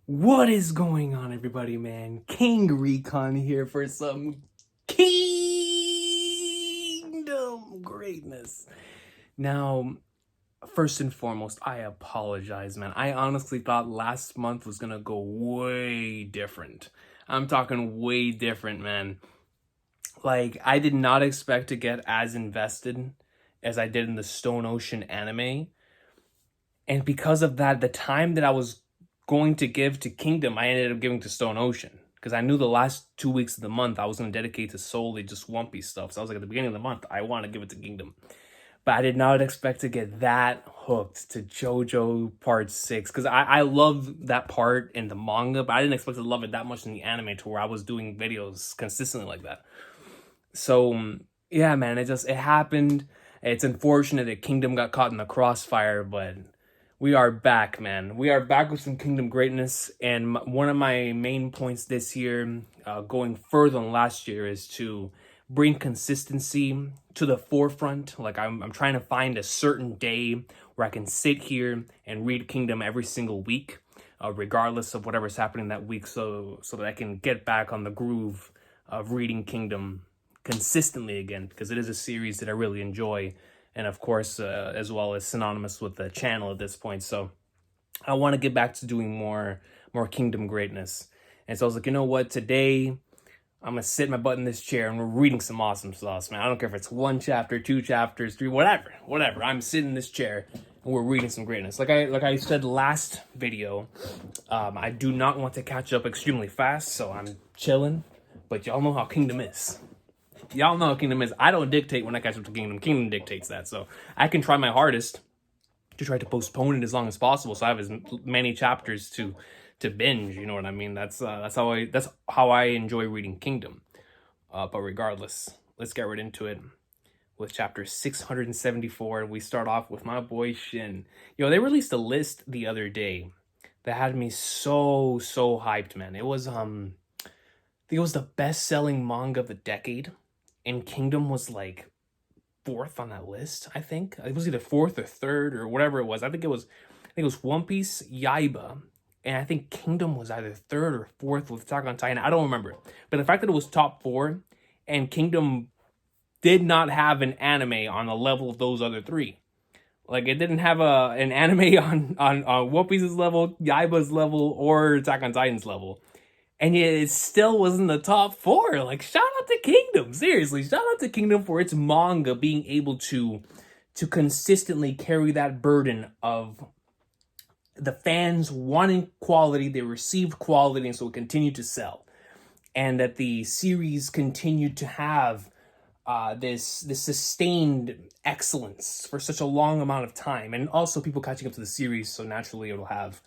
What is going on, everybody, man? King Recon here for some kingdom greatness. Now, first and foremost, I apologize, man. I honestly thought last month was gonna go way different. I'm talking way different, man. Like, I did not expect to get as invested as I did in the Stone Ocean anime. And because of that, the time that I was going to give to Kingdom, I ended up giving to Stone Ocean. Because I knew the last 2 weeks of the month I was going to dedicate to solely just One Piece stuff. So I was like, at the beginning of the month, I want to give it to Kingdom. But I did not expect to get that hooked to JoJo Part 6. Because I love that part in the manga, but I didn't expect to love it that much in the anime to where I was doing videos consistently like that. So, yeah, man, it happened. It's unfortunate that Kingdom got caught in the crossfire, but we are back, man. We are back with some Kingdom greatness, and one of my main points this year, going further than last year, is to bring consistency to the forefront. Like, I'm trying to find a certain day where I can sit here and read Kingdom every single week, regardless of whatever's happening that week, so that I can get back on the groove of reading Kingdom consistently again, because it is a series that I really enjoy. And of course, as well as synonymous with the channel at this point. So I want to get back to doing more Kingdom greatness. And so I was like, you know what? Today, I'm going to sit my butt in this chair and we're reading some awesome sauce, man. I don't care if it's 1 chapter, 2 chapters, 3, whatever. I'm sitting in this chair and we're reading some greatness. Like I said last video, I do not want to catch up extremely fast, so I'm chilling. But y'all know how Kingdom is. Y'all know how Kingdom is. I don't dictate when I catch up to Kingdom. Kingdom dictates that. So I can try my hardest to try to postpone it as long as possible, so I have as many chapters to binge. You know what I mean? That's how I enjoy reading Kingdom. But regardless, let's get right into it with chapter 674. We start off with my boy Shin. Yo, they released a list the other day that had me so hyped, man. It was I think it was the best-selling manga of the decade. And Kingdom was like 4th on that list, I think. It was either 4th or 3rd or whatever it was. I think it was One Piece, Yaiba, and I think Kingdom was either 3rd or 4th with Attack on Titan. I don't remember. But the fact that it was top 4 and Kingdom did not have an anime on the level of those other 3. Like, it didn't have an anime on One Piece's level, Yaiba's level, or Attack on Titan's level. And yet it still was in the top 4. Like, shout out to Kingdom. Seriously, shout out to Kingdom for its manga being able to consistently carry that burden of the fans wanting quality. They received quality, and so it continued to sell. And that the series continued to have this sustained excellence for such a long amount of time. And also people catching up to the series, so naturally it'll have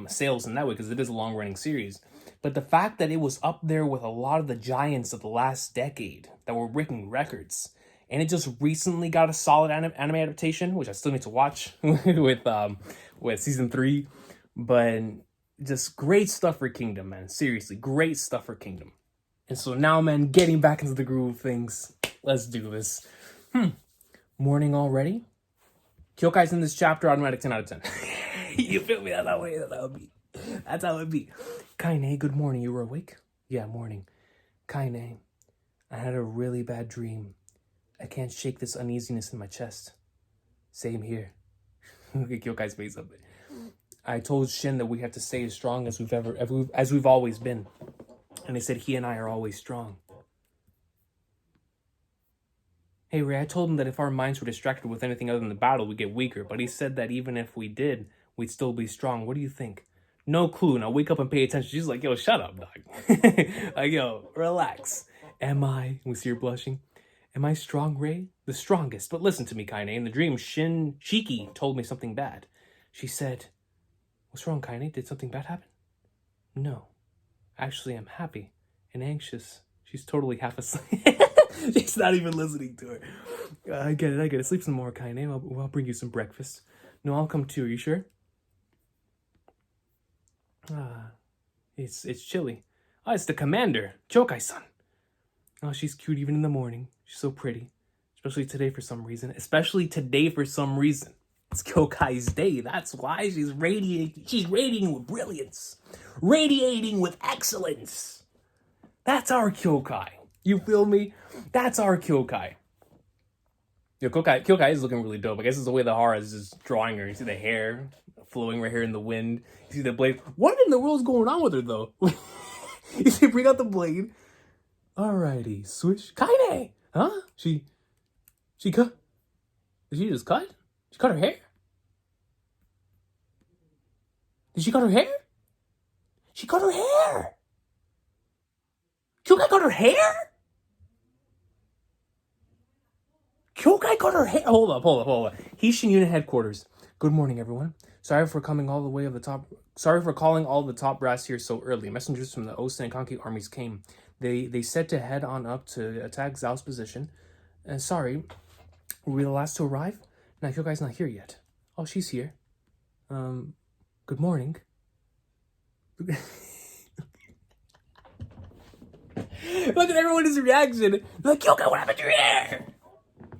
sales in that way because it is a long-running series. But the fact that it was up there with a lot of the giants of the last decade that were breaking records, and it just recently got a solid anime adaptation, which I still need to watch with season 3, but just great stuff for Kingdom, man. Seriously, great stuff for Kingdom. And so now, man, getting back into the groove of things, let's do this. Morning already? Kyokai's in this chapter, automatic 10 out of 10. You feel me? That's how it be. Kaine, good morning. You were awake? Yeah, morning. Kaine, I had a really bad dream. I can't shake this uneasiness in my chest. Same here. Look at Kyokai's face up there. I told Shin that we have to stay as strong as we've always been. And he said he and I are always strong. Hey, Ray, I told him that if our minds were distracted with anything other than the battle, we'd get weaker. But he said that even if we did, we'd still be strong. What do you think? No clue. Now wake up and pay attention. She's like, yo, shut up, dog. Like, yo, relax. Am I? We see her blushing. Am I strong, Ray? The strongest. But listen to me, Kaine. In the dream, Shiki told me something bad. She said, what's wrong, Kaine? Did something bad happen? No. Actually, I'm happy and anxious. She's totally half asleep. She's not even listening to her. I get it. Sleep some more, Kaine. I'll bring you some breakfast. No, I'll come too. Are you sure? It's chilly. Oh, it's the commander, Kyoukai-san. Oh, she's cute even in the morning. She's so pretty. Especially today for some reason. It's Kyoukai's day. That's why she's radiating with brilliance. Radiating with excellence. That's our Kyoukai. You feel me? That's our Kyoukai. Yo, Kyoukai is looking really dope. I guess it's the way the Hara is just drawing her. You see the hair flowing right here in the wind. You see the blade. What in the world's going on with her, though? You see, bring out the blade. Alrighty, swish. Kaine! Huh? She cut? Did she just cut? She cut her hair? Did she cut her hair? She cut her hair! Kyoukai cut her hair? Kyoukai cut her hair? Hold up. Hishin Unit Headquarters. Good morning, everyone. Sorry for calling all the top brass here so early. Messengers from the Osen and Kanki armies came. They said to head on up to attack Zhao's position. Sorry, were we the last to arrive? Now Kyokai's not here yet. Oh, she's here. Good morning. Look at everyone's reaction. They're like, Kyoukai, what happened to your hair?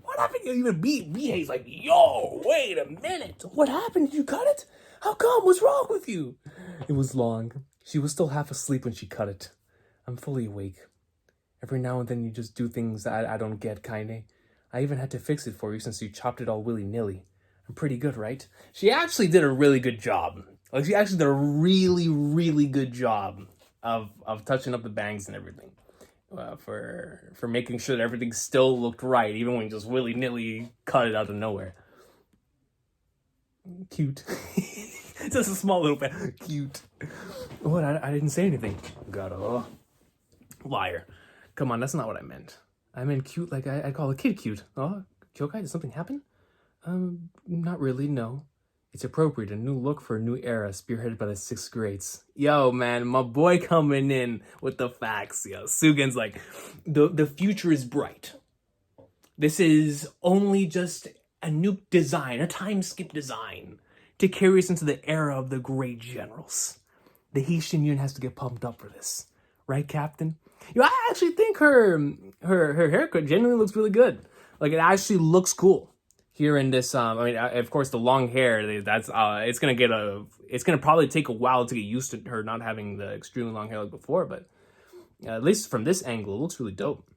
What happened? Even Bihei's like, yo, wait a minute. What happened? Did you cut it? How come? What's wrong with you? It was long. She was still half asleep when she cut it. I'm fully awake. Every now and then you just do things that I don't get, Kaine. I even had to fix it for you since you chopped it all willy-nilly. I'm pretty good, right? She actually did a really good job. Like, she actually did a really, really good job of touching up the bangs and everything. For making sure that everything still looked right, even when you just willy-nilly cut it out of nowhere. Cute. Just a small little bit. Cute. What? I didn't say anything. Gotta. Liar. Come on, that's not what I meant. I meant cute like I call a kid cute. Oh, Kyoukai, did something happen? Not really, no. It's appropriate, a new look for a new era, spearheaded by the 6th grades. Yo, man, my boy coming in with the facts. Yo, Sugen's like, the future is bright. This is only just a new design, a time skip design, to carry us into the era of the great generals. The Hishin Yun has to get pumped up for this. Right, Captain? Yo, I actually think her haircut genuinely looks really good. Like, it actually looks cool. Here in this, of course, the long hair, that's, it's gonna probably take a while to get used to her not having the extremely long hair like before, but at least from this angle, it looks really dope.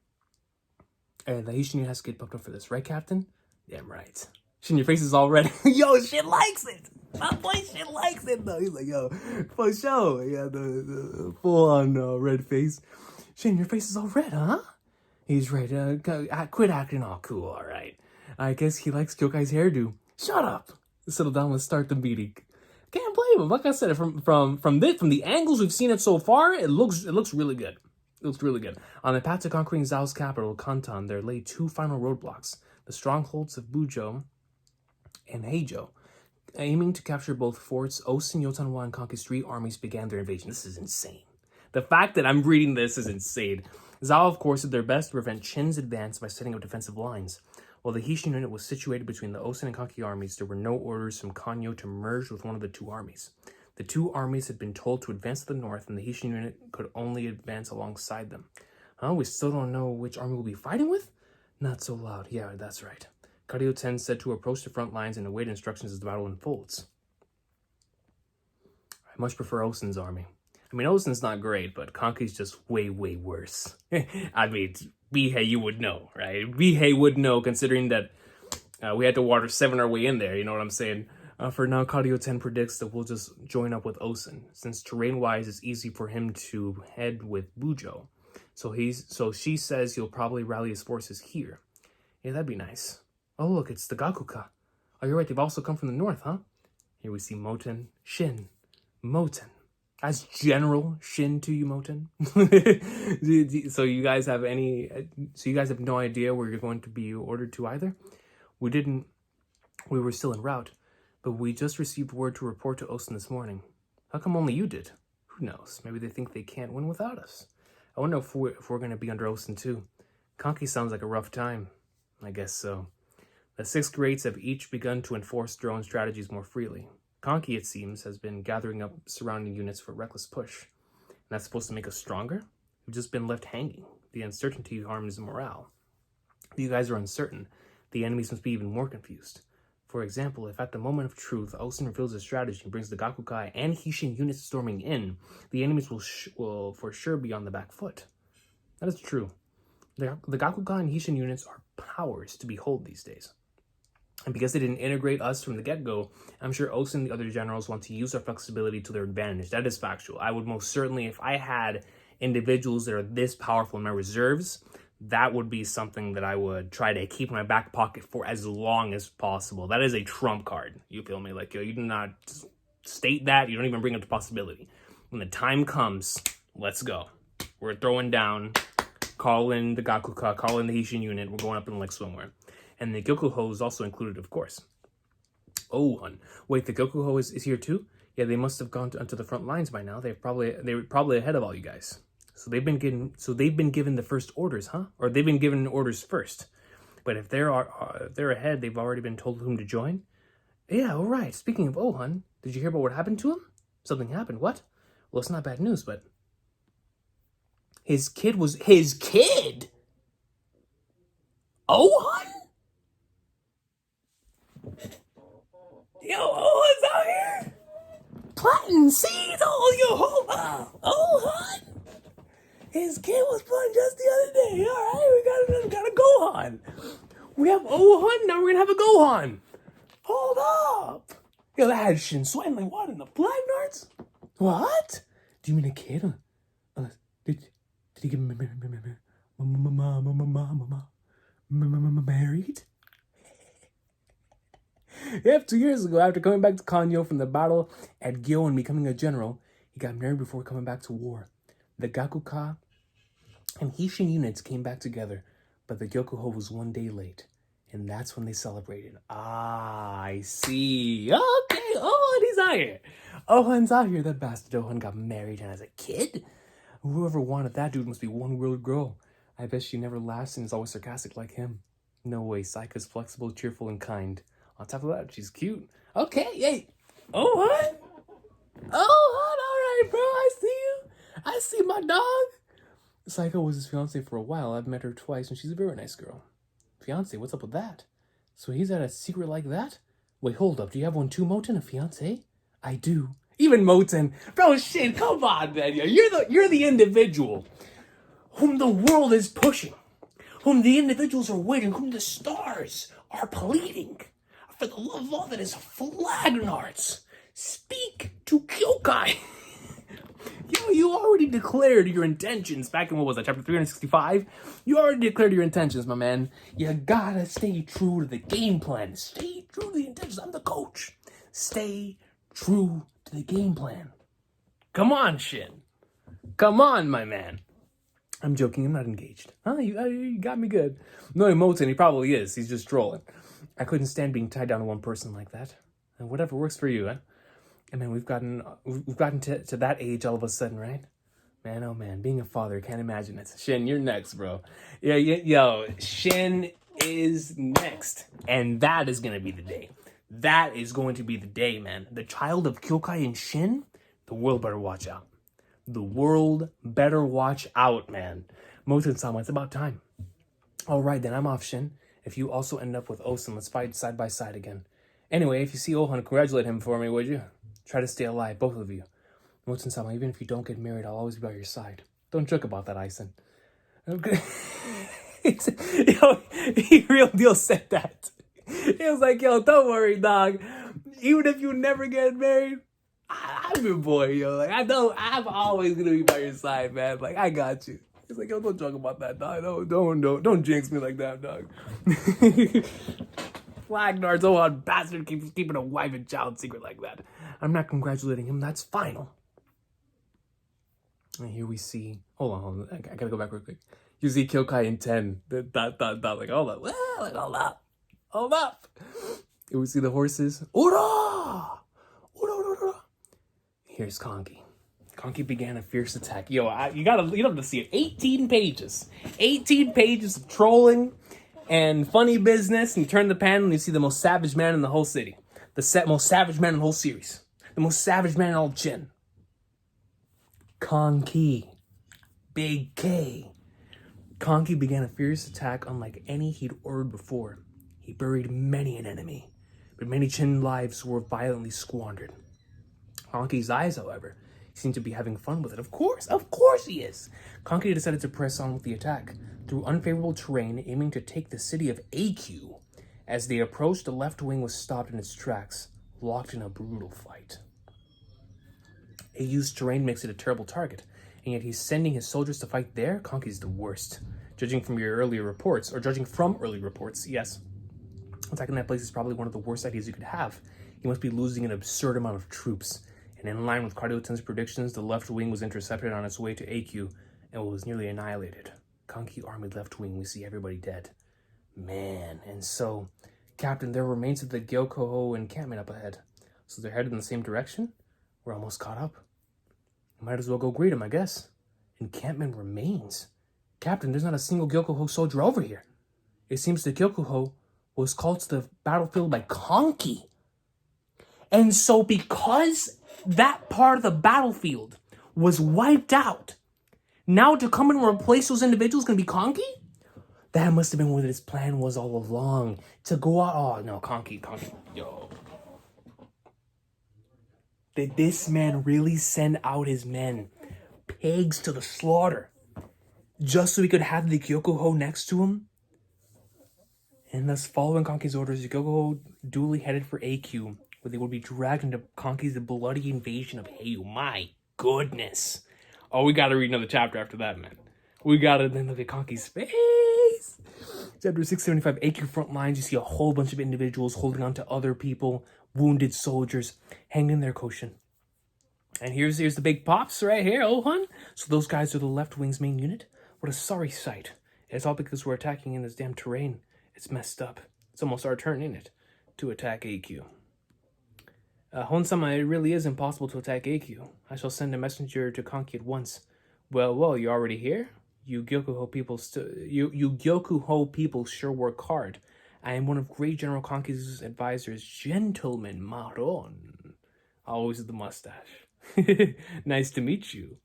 And the Hishin has to get pumped up for this, right, Captain? Damn right. Shin, your face is all red. Yo, shit likes it! My boy shit likes it, though. He's like, yo, for sure. Yeah, the full-on red face. Shin, your face is all red, huh? He's right. Quit acting all cool, all right? I guess he likes Kyokai's hairdo. Shut up. Settle down. Let's start the meeting. Can't blame him. Like I said, from the angles we've seen it so far, it looks really good. It looks really good. On the path to conquering Zhao's capital, Kantan, there lay 2 final roadblocks: the strongholds of Bujo and Heijo. Aiming to capture both forts, Osen, Yotanwa, and Kanki's 3 armies began their invasion. This is insane. The fact that I'm reading this is insane. Zhao, of course, did their best to prevent Qin's advance by setting up defensive lines. While the Hishin unit was situated between the Osen and Kanki armies, there were no orders from Kanyo to merge with one of the 2 armies. The 2 armies had been told to advance to the north, and the Hishin unit could only advance alongside them. Huh? We still don't know which army we'll be fighting with? Not so loud. Yeah, that's right. Karyo 10 said to approach the front lines and await instructions as the battle unfolds. I much prefer Osen's army. I mean, Osen's not great, but Kanki's just way, way worse. I mean, Bihei, you would know, right? Bihei would know, considering that we had to water 7 our way in there, you know what I'm saying? For now, Karyo 10 predicts that we'll just join up with Osen, since terrain-wise it's easy for him to head with Bujo. So she says he'll probably rally his forces here. Yeah, that'd be nice. Oh, look, it's the Gakuka. Oh, you're right, they've also come from the north, huh? Here we see Moten, Shin, Moten. As General Shin to you, Moten. So you guys have no idea where you're going to be ordered to either? We were still en route, but we just received word to report to Osen this morning. How come only you did? Who knows? Maybe they think they can't win without us. I wonder if we're going to be under Osen too. Kanki sounds like a rough time. I guess so. The 6 grades have each begun to enforce their own strategies more freely. Kanki, it seems, has been gathering up surrounding units for a reckless push. And that's supposed to make us stronger? We've just been left hanging. The uncertainty harms morale. If you guys are uncertain, the enemies must be even more confused. For example, if at the moment of truth, Osen reveals his strategy and brings the Gakukai and Hishin units storming in, the enemies will for sure be on the back foot. That is true. The Gakukai and Hishin units are powers to behold these days. And because they didn't integrate us from the get-go, I'm sure Osen and the other generals want to use our flexibility to their advantage. That is factual. I would most certainly, if I had individuals that are this powerful in my reserves, that would be something that I would try to keep in my back pocket for as long as possible. That is a trump card. You feel me? Like, you do not state that. You don't even bring up the possibility. When the time comes, let's go. We're throwing down, call in the Gakuka, call in the Hishin unit. We're going up in like swimwear. And the Gyokuho is also included, of course. Oh, wait, the Gyokuho is here too? Yeah, they must have gone onto the front lines by now. They were probably ahead of all you guys. So they've been given the first orders, huh? Or they've been given orders first. But if they're ahead, they've already been told whom to join. Yeah, all right. Speaking of Ohan, did you hear about what happened to him? Something happened. What? Well, it's not bad news, but his kid was his kid. Ohan? Yo, Ohan's out here planting seeds. Oh, yo, hold up. Ohan? His kid was born just the other day. All right, we got a Gohan. We have Ohan, now we're gonna have a Gohan. Hold up. Yo, that had Shinsuan like what in the Black Nards? What? Do you mean a kid? Did he get married? Yep, 2 years ago, after coming back to Kanyo from the battle at Gyo and becoming a general, he got married before coming back to war. The Gakuka and Hishin units came back together, but the Gyokuho was 1 day late, and that's when they celebrated. Ah, I see. Okay, Ohan, he's out here. Ohan's out here. That bastard Ohan got married and has a kid. Whoever wanted that dude must be one weird girl. I bet she never laughs and is always sarcastic like him. No way, Saika's flexible, cheerful, and kind. On top of that, she's cute. Okay, hey. Ohan? Ohan, all right, bro. I see you. I see my dog. Saika was his fiance for a while. I've met her twice, and she's a very nice girl. Fiance? What's up with that? So he's had a secret like that? Wait, hold up. Do you have one too, Moten? A fiance? I do. Even Moten. Bro, shit, come on, man. You're the individual whom the world is pushing, whom the individuals are waiting, whom the stars are pleading. For the love of all that is Flagnards, speak to Kyoukai. You already declared your intentions back in, what was that, chapter 365? You already declared your intentions, my man. You gotta stay true to the game plan. Stay true to the intentions. I'm the coach. Stay true to the game plan. Come on, Shin. Come on, my man. I'm joking. I'm not engaged. Huh? You got me good. No, Moten, he probably is. He's just trolling. I couldn't stand being tied down to one person like that. And whatever works for you, huh? And man, we've gotten to that age all of a sudden, right? Man, oh man, being a father, can't imagine it. Shin, you're next, bro. Yeah, yo, Shin is next. And that is going to be the day. That is going to be the day, man. The child of Kyoukai and Shin, the world better watch out. The world better watch out, man. Moten-sama, it's about time. All right, then I'm off, Shin. If you also end up with Osen, let's fight side by side again. Anyway, if you see Ohan, congratulate him for me, would you? Try to stay alive, both of you. Moten-sama, even if you don't get married, I'll always be by your side. Don't joke about that, Ison. Okay. Yo, he real deal said that. He was like, yo, don't worry, dog. Even if you never get married, I'm your boy, yo. Like, I'm always gonna be by your side, man. Like, I got you. He's like, yo, don't talk about that, dog. Don't jinx me like that, dog. Flagnards, old bastard keeps keeping a wife and child secret like that. I'm not congratulating him. That's final. And here we see. Hold on. I gotta go back real quick. You see Kyoukai in 10. Like, hold up. Hold up. Here we see the horses. Ura! Ura! Here's Kanki. Kanki began a fierce attack. Yo, you don't have to see it. 18 pages. 18 pages of trolling and funny business. And you turn the panel and you see the most savage man in the whole city. The most savage man in the whole series. The most savage man in all Jin. Kanki. Big K. Kanki began a fierce attack unlike any he'd ordered before. He buried many an enemy. but many Qin lives were violently squandered. Kanki's eyes, however, seemed to be having fun with it. Of course he is! Kanki decided to press on with the attack, through unfavorable terrain, aiming to take the city of Aque. As they approached, the left wing was stopped in its tracks, locked in a brutal fight. Au's terrain makes it a terrible target, and yet he's sending his soldiers to fight there? Kanki's the worst. Judging from early reports, yes. Attacking that place is probably one of the worst ideas you could have. He must be losing an absurd amount of troops. And in line with Cardioton's predictions, the left wing was intercepted on its way to Aque and was nearly annihilated. Kanki army left wing, we see everybody dead. Man, and so, Captain, there remains of the Gyoukai encampment up ahead. So they're headed in the same direction? We're almost caught up. Might as well go greet him, I guess. Encampment remains. Captain, there's not a single Gyoukai soldier over here. It seems the Gyoukai was called to the battlefield by Kanki. And so because that part of the battlefield was wiped out, now to come and replace those individuals is going to be Kanki? That must have been what his plan was all along. To go out... Oh, no, Kanki. Yo. Did this man really send out his men, pigs to the slaughter, just so he could have the Gyoukai next to him? And thus, following Kanki's orders, the Gyoukai duly headed for Aque, where they would be dragged into Kanki's bloody invasion of Heiau. My goodness. Oh, we gotta read another chapter after that, man. We gotta then look at Kanki's face. Chapter 675, Aque front lines. You see a whole bunch of individuals holding on to other people, wounded soldiers, hanging in their Kocho. And here's the big pops right here, Ohan. So those guys are the left wing's main unit. What a sorry sight. It's all because we're attacking in this damn terrain. It's messed up. It's almost our turn, in it, to attack Aque. Honsama, it really is impossible to attack Aque. I shall send a messenger to Kanki at once. Well, you're already here? You Gyoukai people sure work hard. I am one of great General Kanki's advisors, Gentleman Maron. Always the mustache. Nice to meet you.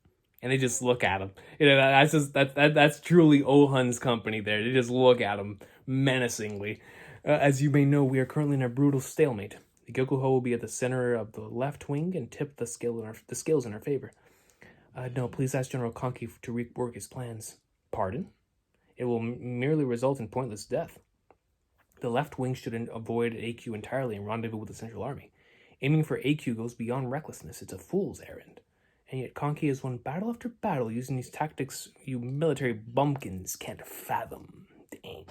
And they just look at him. You know, that's truly Ohan's company there. They just look at him menacingly. As you may know, we are currently in a brutal stalemate. The Gyoukai will be at the center of the left wing and tip the scales in our favor. No, please ask General Kanki to rework his plans. Pardon? It will merely result in pointless death. The left wing should avoid Aque entirely and rendezvous with the Central Army. Aiming for Aque goes beyond recklessness. It's a fool's errand. And yet Kanki has won battle after battle using these tactics you military bumpkins can't fathom. Dang.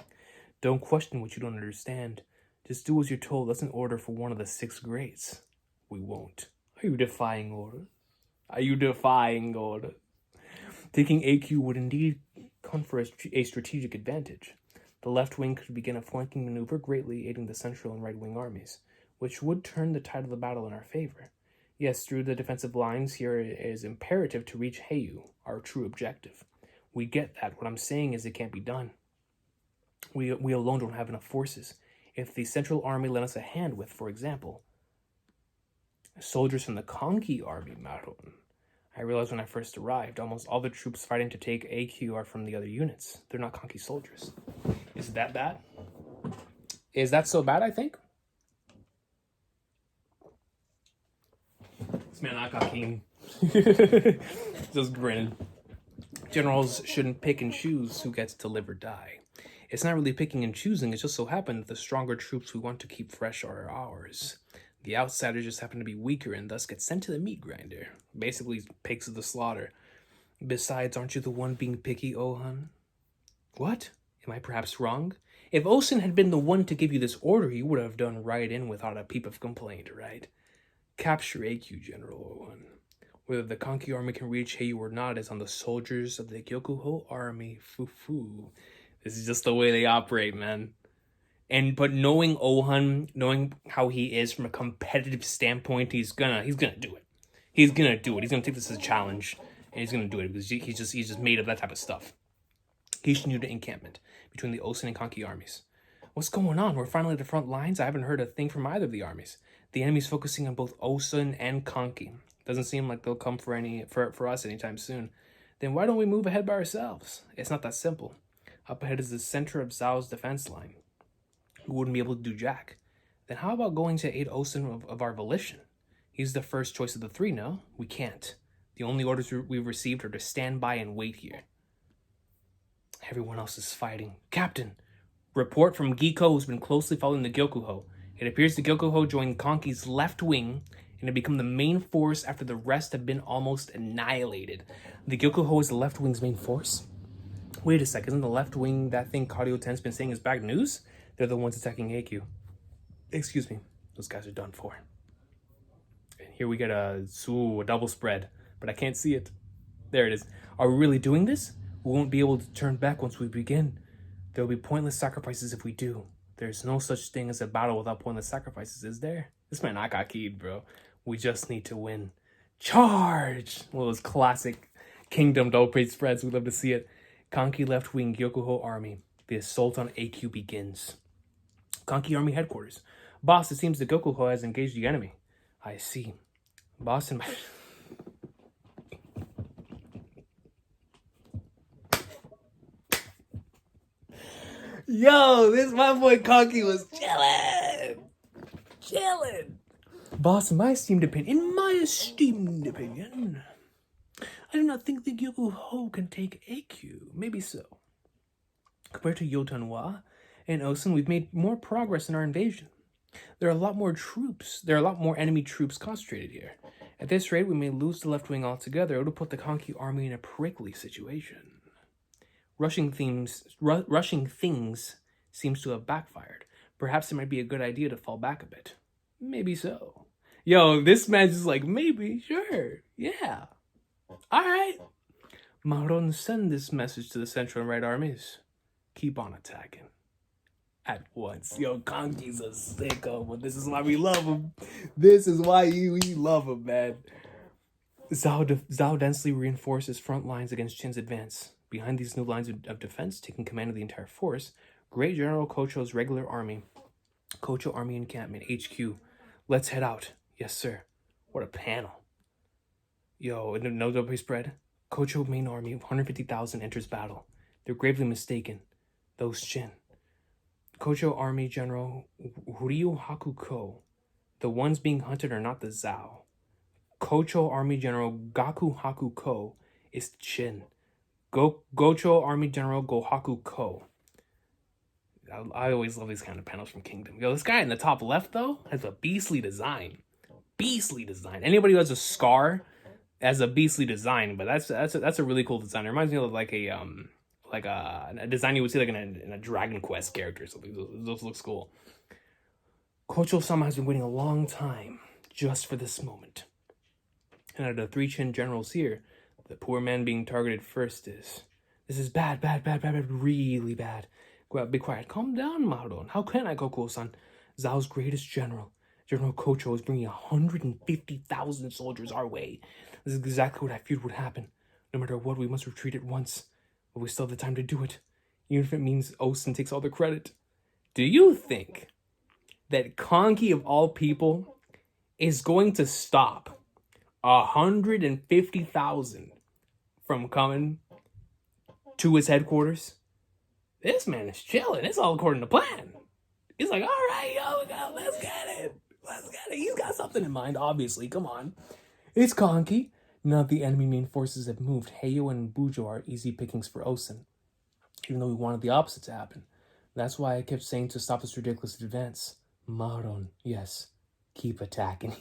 Don't question what you don't understand. Just do as you're told. That's an order for one of the 6 greats. We won't. Are you defying orders? Taking Aque would indeed confer a strategic advantage. The left wing could begin a flanking maneuver, greatly aiding the central and right wing armies, which would turn the tide of the battle in our favor. Yes, through the defensive lines here, it is imperative to reach Heiau, our true objective. We get that. What I'm saying is it can't be done. We alone don't have enough forces. If the Central Army lent us a hand with, for example, soldiers from the Kanki army, Maron. I realized when I first arrived, almost all the troops fighting to take Aque are from the other units. They're not Kanki soldiers. Is that bad? Is that so bad, I think? This man Aque just grinning. Generals shouldn't pick and choose who gets to live or die. It's not really picking and choosing. It just so happened that the stronger troops we want to keep fresh are ours. The outsiders just happen to be weaker and thus get sent to the meat grinder. Basically, pigs of the slaughter. Besides, aren't you the one being picky, Ohan? What? Am I perhaps wrong? If Osen had been the one to give you this order, he would have done right in without a peep of complaint, right? Capture Aque, General Ohan. Whether the Kanki army can reach Heiau or not is on the soldiers of the Gyoukai army. Foo-foo. This is just the way they operate, man. But knowing Ohan, knowing how he is from a competitive standpoint, he's gonna do it. He's gonna do it. He's gonna take this as a challenge, and he's gonna do it because he's just made of that type of stuff. He's new to encampment between the Osen and Kanki armies. What's going on? We're finally at the front lines. I haven't heard a thing from either of the armies. The enemy's focusing on both Osen and Kanki. Doesn't seem like they'll come for us anytime soon. Then why don't we move ahead by ourselves? It's not that simple. Up ahead is the center of Zhao's defense line. We wouldn't be able to do jack. Then how about going to aid Osen of our volition? He's the first choice of the three, no? We can't. The only orders we've received are to stand by and wait here. Everyone else is fighting. Captain, report from Giko, who's been closely following the Gyokuho. It appears the Gyokuho joined Kanki's left wing and have become the main force after the rest have been almost annihilated. The Gyokuho is the left wing's main force? Wait a second, isn't the left wing that thing Cardio 10's been saying is bad news? They're the ones attacking Aque. Excuse me, those guys are done for. And here we get a double spread, but I can't see it. There it is. Are we really doing this? We won't be able to turn back once we begin. There will be pointless sacrifices if we do. There's no such thing as a battle without pointless sacrifices, is there? This man Aque, bro. We just need to win. Charge! One of those classic Kingdom double page spreads. We love to see it. Kanki left wing Gyokuho army. The assault on Aque begins. Kanki army headquarters. Boss, it seems the Gyokuho has engaged the enemy. I see. Boss and my... Yo, this my boy Kanki was chilling. Boss, in my esteemed opinion, I do not think the Gyokuho can take Aque. Maybe so. Compared to Yotanwa and Osen, we've made more progress in our invasion. There are a lot more troops. There are a lot more enemy troops concentrated here. At this rate, we may lose the left wing altogether. It would put the Kanki army in a prickly situation. Rushing things seems to have backfired. Perhaps it might be a good idea to fall back a bit. Maybe so. Yo, this man's just like, maybe, sure, yeah. Alright. Maron, send this message to the central and right armies. Keep on attacking. At once. Yo, Kanki's a sicko, but this is why we love him. This is why we love him, man. Zhao densely reinforces front lines against Qin's advance. Behind these new lines of defense, taking command of the entire force, Great General Kocho's regular army. Kocho Army Encampment, HQ. Let's head out. Yes, sir. What a panel. Yo, no double spread. Kocho main army of 150,000 enters battle. They're gravely mistaken. Those Qin. Kocho Army General Ryu Hakuko. The ones being hunted are not the Zhao. Kocho Army General Gaku Hakuko is Qin. Gocho Army General Gohaku Ko. I always love these kind of panels from Kingdom. Yo, this guy in the top left, though, has a beastly design. Beastly design. Anybody who has a scar has a beastly design, but that's a really cool design. It reminds me of like a design you would see like in a Dragon Quest character or something. Those looks cool. Kocho-sama has been waiting a long time just for this moment. And out of the three Qin generals here, the poor man being targeted first is... This is bad, really bad. Be quiet. Calm down, Maron. How can I, Goku-san? Zhao's greatest general, General Kocho, is bringing 150,000 soldiers our way. This is exactly what I feared would happen. No matter what, we must retreat at once. But we still have the time to do it, even if it means Osen takes all the credit. Do you think that Kanki, of all people, is going to stop 150,000 from coming to his headquarters? This man is chilling. It's all according to plan. He's like, all right, yo, let's get it. He's got something in mind, obviously. Come on. It's Kanki. Now the enemy main forces have moved. Heiyo and Bujo are easy pickings for Osen, even though we wanted the opposite to happen. That's why I kept saying to stop this ridiculous advance. Maron, yes, keep attacking.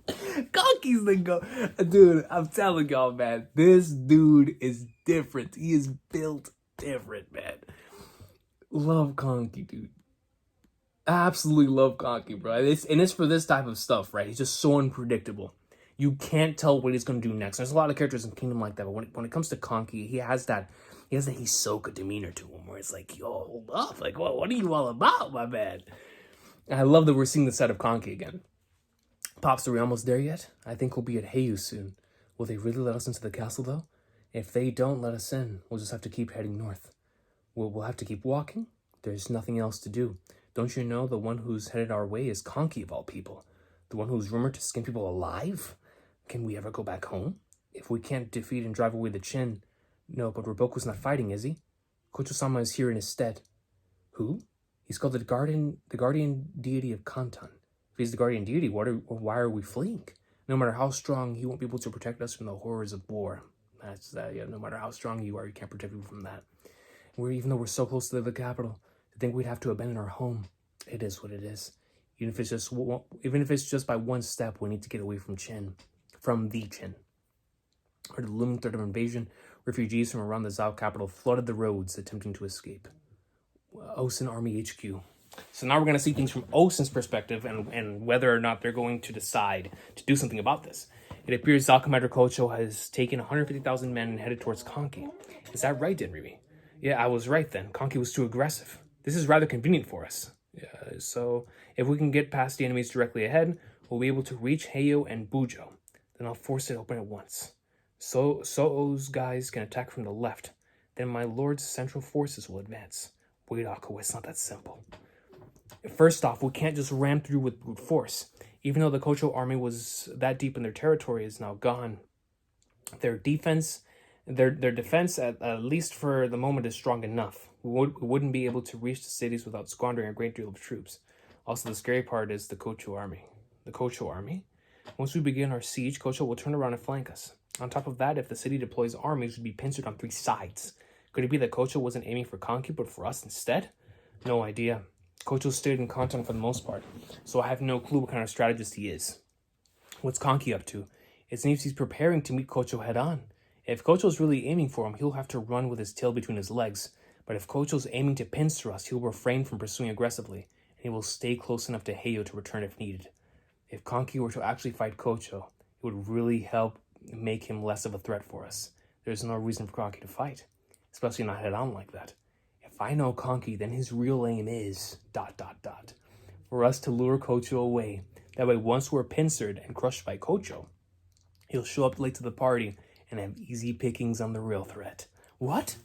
Kanki's the go. Dude, I'm telling y'all, man, this dude is different. He is built different, man. Love Kanki, dude. Absolutely love Kanki, bro. It's for this type of stuff, right? He's just so unpredictable. You can't tell what he's going to do next. There's a lot of characters in Kingdom like that, but when it comes to Kanki, he has that Hisoka demeanor to him, where it's like, yo, hold up. Like, what are you all about, my man? And I love that we're seeing the set of Kanki again. Pops, are we almost there yet? I think we'll be at Heiyu soon. Will they really let us into the castle, though? If they don't let us in, we'll just have to keep heading north. We'll have to keep walking. There's nothing else to do. Don't you know the one who's headed our way is Kanki, of all people? The one who's rumored to skin people alive? Can we ever go back home? If we can't defeat and drive away the Qin... No, but Roboku's not fighting, is he? Kocho-sama is here in his stead. Who? He's called the guardian deity of Kantan. If he's the guardian deity, why are we fleeing? No matter how strong, he won't be able to protect us from the horrors of war. That's that. Yeah, no matter how strong you are, you can't protect people from that. Even though we're so close to the capital, to think we'd have to abandon our home, it is what it is. Even if it's just by one step, we need to get away from the Chin. Or the looming threat of invasion, refugees from around the Zhao capital flooded the roads, attempting to escape. Osen Army HQ. So now we're going to see things from Osen's perspective and whether or not they're going to decide to do something about this. It appears Zhao Commander Kocho has taken 150,000 men and headed towards Kanki. Is that right, Denrimi? Yeah, I was right then. Kanki was too aggressive. This is rather convenient for us. Yeah, so if we can get past the enemies directly ahead, we'll be able to reach Heyo and Bujo. Then I'll force it open at once. So those guys can attack from the left. Then my lord's central forces will advance. Wait, Aque, it's not that simple. First off, we can't just ram through with brute force. Even though the Kocho army was that deep in their territory is now gone, their defense, at least for the moment, is strong enough. We wouldn't be able to reach the cities without squandering a great deal of troops. Also, the scary part is the Kocho army. The Kocho army? Once we begin our siege, Kocho will turn around and flank us. On top of that, if the city deploys armies, we'd be pincered on 3 sides. Could it be that Kocho wasn't aiming for Kanki, but for us instead? No idea. Kocho stayed in Kantan for the most part, so I have no clue what kind of strategist he is. What's Kanki up to? It seems he's preparing to meet Kocho head-on. If Kocho's really aiming for him, he'll have to run with his tail between his legs. But if Kocho's aiming to pincer us, he'll refrain from pursuing aggressively, and he will stay close enough to Heyo to return if needed. If Kanki were to actually fight Kocho, it would really help make him less of a threat for us. There's no reason for Kanki to fight, especially not head-on like that. If I know Kanki, then his real aim is ... for us to lure Kocho away. That way, once we're pincered and crushed by Kocho, he'll show up late to the party and have easy pickings on the real threat. What?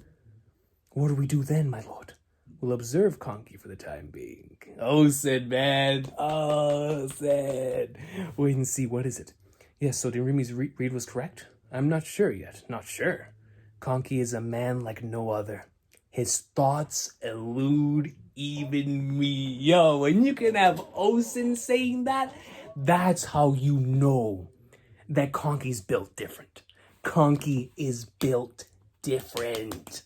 What do we do then, my lord? We'll observe Kanki for the time being. Oh, Sid, man. Oh, Sid. Wait and see. What is it? Yes, so Denrimi's read was correct? I'm not sure yet. Not sure. Kanki is a man like no other. His thoughts elude even me. Yo, when you can have Osen saying that, that's how you know that Kanki's built different. Kanki is built different.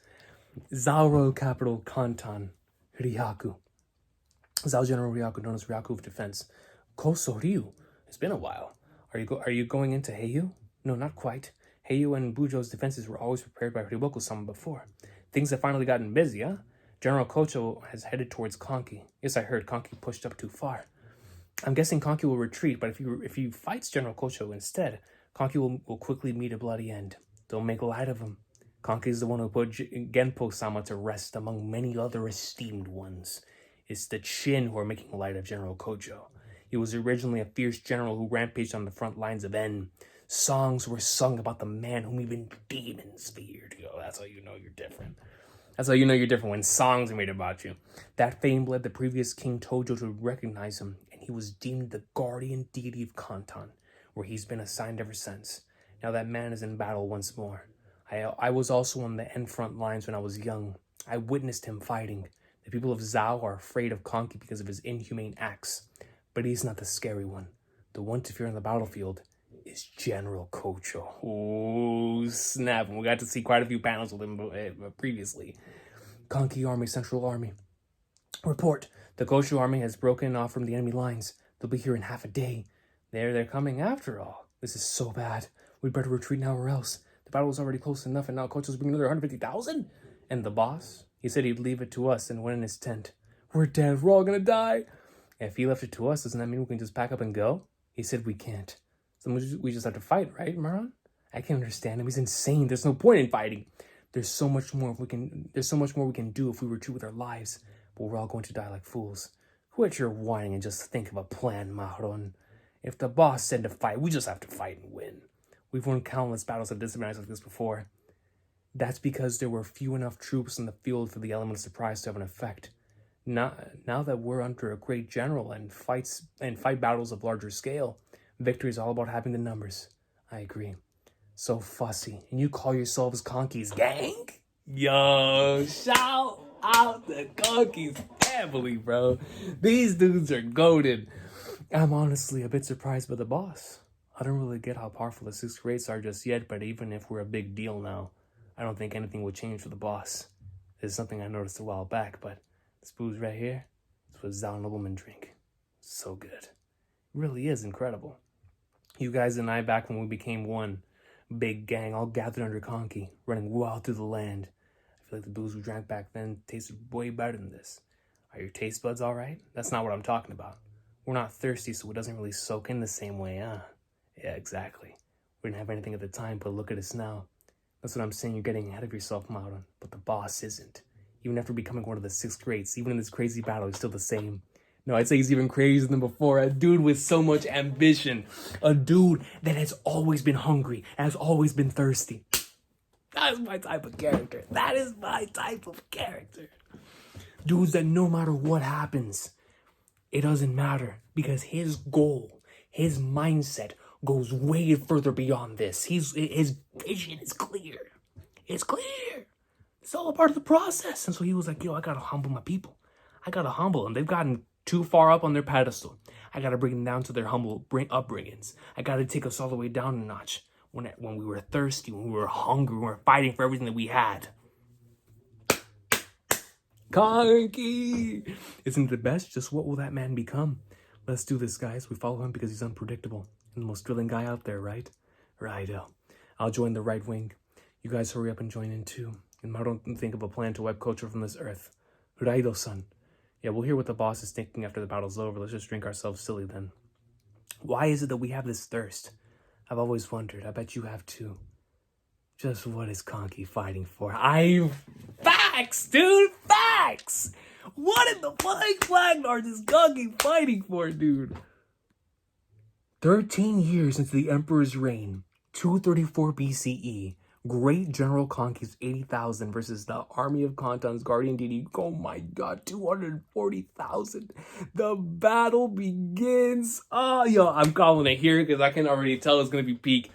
Zhao capital Kantan, Ryaku. Zhao General Ryaku, known as Ryaku of Defense. Koso Ryu. It's been a while. Are you going into Heyu? No, not quite. Heyu and Bujo's defenses were always prepared by Riboku-sama before. Things have finally gotten busy, huh? General Kocho has headed towards Kanki. Yes, I heard Kanki pushed up too far. I'm guessing Kanki will retreat, but if he fights General Kocho instead, Kanki will quickly meet a bloody end. Don't make light of him. Kanki is the one who put Genpo-sama to rest among many other esteemed ones. It's the Chin who are making light of General Kocho. He was originally a fierce general who rampaged on the front lines of N. Songs were sung about the man whom even demons feared. Yo, that's how you know you're different. That's how you know you're different, when songs are made about you. That fame led the previous King Tojo to recognize him, and he was deemed the guardian deity of Kantan, where he's been assigned ever since. Now that man is in battle once more. I was also on the end front lines when I was young. I witnessed him fighting. The people of Zhao are afraid of Kanki because of his inhumane acts. But he's not the scary one. The one to fear on the battlefield is General Kocho. Oh, snap. We got to see quite a few panels with him previously. Kanki Army, Central Army. Report. The Kocho Army has broken off from the enemy lines. They'll be here in half a day. They're coming after all. This is so bad. We'd better retreat now or else. The battle was already close enough, and now Kocho's bringing another 150,000? And the boss? He said he'd leave it to us and went in his tent. We're dead. We're all gonna die. If he left it to us, doesn't that mean we can just pack up and go? He said we can't. So we just have to fight, right, Maran? I can't understand him. He's insane. There's no point in fighting. There's so much more we can do if we retreat with our lives, but we're all going to die like fools. Quit your whining and just think of a plan, Maron. If the boss said to fight, we just have to fight and win. We've won countless battles at disadvantage like this before. That's because there were few enough troops in the field for the element of surprise to have an effect. Now that we're under a great general and fight battles of larger scale, victory is all about having the numbers. I agree. So fussy. And you call yourselves Kanki's gang? Yo, shout out the Kanki's gang. family, bro. These dudes are goated. I'm honestly a bit surprised by the boss. I don't really get how powerful the 6th grades are just yet, but even if we're a big deal now, I don't think anything would change for the boss. This is something I noticed a while back, but this booze right here, this was Zal Nobleman drink. So good. It really is incredible. You guys and I, back when we became one big gang, all gathered under Kanki, running wild through the land. I feel like the booze we drank back then tasted way better than this. Are your taste buds all right? That's not what I'm talking about. We're not thirsty, so it doesn't really soak in the same way, huh? Yeah, exactly. We didn't have anything at the time, but look at us now. That's what I'm saying, you're getting ahead of yourself, Maudon. But the boss isn't. Even after becoming one of the 6th grades, even in this crazy battle, he's still the same. No, I'd say he's even crazier than before. A dude with so much ambition. A dude that has always been hungry, has always been thirsty. That is my type of character. That is my type of character. Dudes that no matter what happens, it doesn't matter. Because his goal, his mindset goes way further beyond this. His vision is clear. It's clear. It's all a part of the process. And so he was like, yo, I gotta humble my people. I gotta humble them. They've gotten too far up on their pedestal. I gotta bring them down to their humble upbringings. I gotta take us all the way down a notch. When we were thirsty, when we were hungry, when we were fighting for everything that we had. Kanki! Isn't it the best? Just what will that man become? Let's do this, guys. We follow him because he's unpredictable. And the most thrilling guy out there, right? Righto. I'll join the right wing. You guys hurry up and join in too. And I don't think of a plan to wipe Kocho from this earth. Righto-san. Yeah, we'll hear what the boss is thinking after the battle's over. Let's just drink ourselves silly then. Why is it that we have this thirst? I've always wondered. I bet you have too. Just what is Kanki fighting for? Facts, dude! Facts! What in the flag are this Kanki fighting for, dude? 13 years into the Emperor's reign, 234 BCE, Great General Kanki's 80,000 versus the army of Kantan's guardian deity. Oh my god, 240,000. The battle begins. Oh, yo, I'm calling it here because I can already tell it's going to be peak.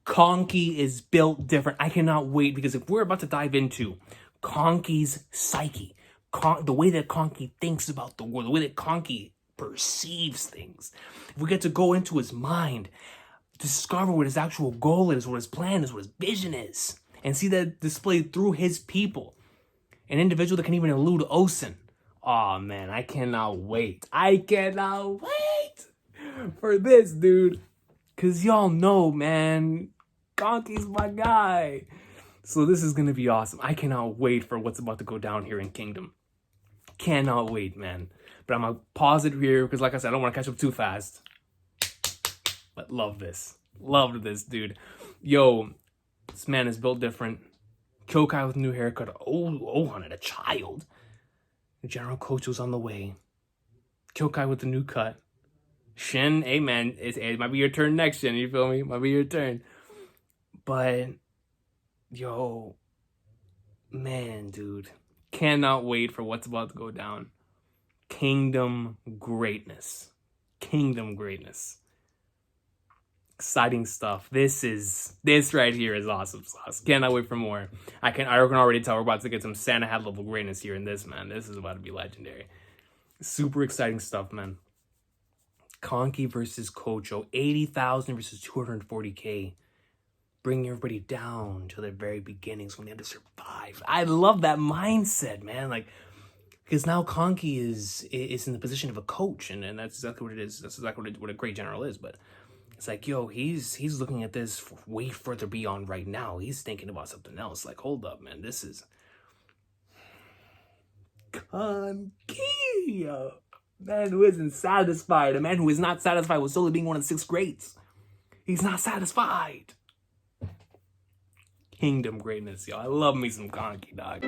Kanki is built different. I cannot wait because if we're about to dive into Kanki's psyche, the way that Kanki thinks about the world, the way that Kanki perceives things, if we get to go into his mind, discover what his actual goal is, what his plan is, what his vision is, and see that displayed through his people. An individual that can even elude Osen. Oh man, I cannot wait. I cannot wait for this, dude. Cause y'all know, man, Kanki's my guy. So this is gonna be awesome. I cannot wait for what's about to go down here in Kingdom. Cannot wait, man. But I'm gonna pause it here because, like I said, I don't want to catch up too fast. But love this. Loved this, dude. Yo, this man is built different. Kyoukai with a new haircut. Ohan and a child. General Kocho's on the way. Kyoukai with the new cut. Shin, hey man, it might be your turn next, Shin. You feel me? Might be your turn. But, yo, man, dude. Cannot wait for what's about to go down. Kingdom greatness. Kingdom greatness. Exciting stuff. This right here is awesome sauce. Cannot wait for more. I can already tell we're about to get some Santa Hat level greatness here in this, man. This is about to be legendary. Super exciting stuff, man. Kanki versus Kocho. 80,000 versus 240k. Bringing everybody down to their very beginnings when they had to survive. I love that mindset, man. Like, because now Kanki is in the position of a coach, and that's exactly what it is. That's exactly what a great general is. But it's like, yo, he's looking at this way further beyond right now. He's thinking about something else. Like, hold up, man. This is Kanki, a man who isn't satisfied. A man who is not satisfied with solely being one of the 6 grades. He's not satisfied. Kingdom greatness, yo. I love me some Kanki, dog.